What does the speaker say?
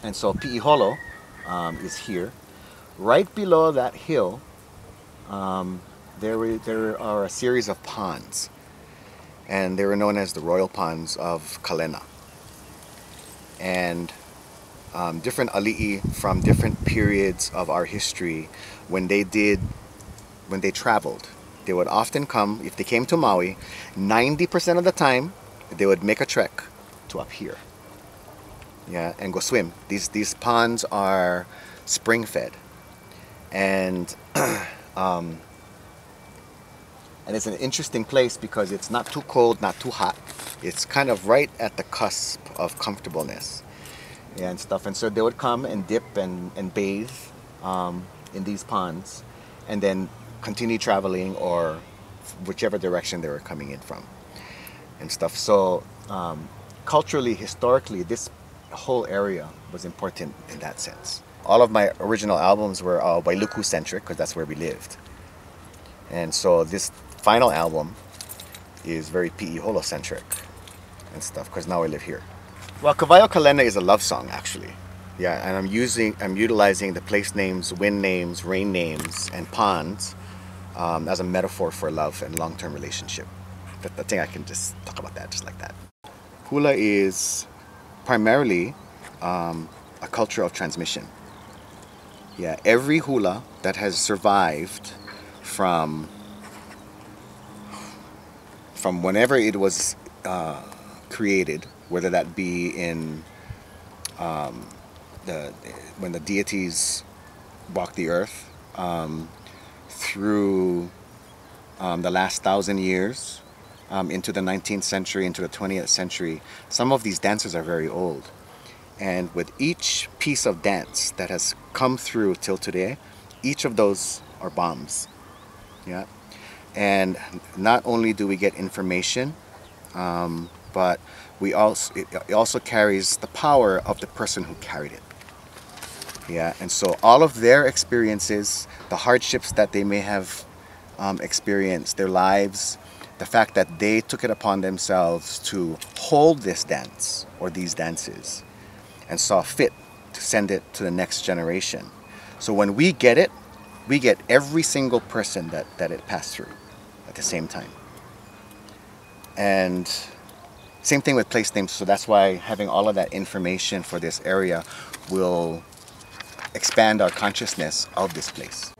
And so Piiholo is here. Right below that hill, there are a series of ponds, and they were known as the royal ponds of Kalena. And different ali'i from different periods of our history, when they traveled, they would often come, if they came to Maui, 90% of the time, they would make a trek to up here. Yeah, and go swim. These ponds are spring fed, and and it's an interesting place because it's not too cold, not too hot. It's kind of right at the cusp of comfortableness, yeah, and stuff. And so they would come and dip and bathe in these ponds, and then continue traveling or whichever direction they were coming in from and stuff. So culturally, historically, this whole area was important in that sense. All of my original albums were Wailuku centric because that's where we lived. And so this final album is very Piiholo centric and stuff because now I live here. Well, Kavaio Kalena is a love song actually. Yeah, and I'm utilizing the place names, wind names, rain names, and ponds as a metaphor for love and long-term relationship. I think I can just talk about that just like that. Hula is primarily a culture of transmission. Yeah, every hula that has survived from whenever it was created, whether that be in when the deities walked the earth, through the last 1,000 years, into the 19th century, into the 20th century, some of these dances are very old. And with each piece of dance that has come through till today, each of those are bombs. Yeah. And not only do we get information, but it also carries the power of the person who carried it. Yeah. And so all of their experiences, the hardships that they may have experienced, their lives, the fact that they took it upon themselves to hold this dance or these dances and saw fit to send it to the next generation. So when we get it, we get every single person that it passed through at the same time. And same thing with place names. So that's why having all of that information for this area will expand our consciousness of this place.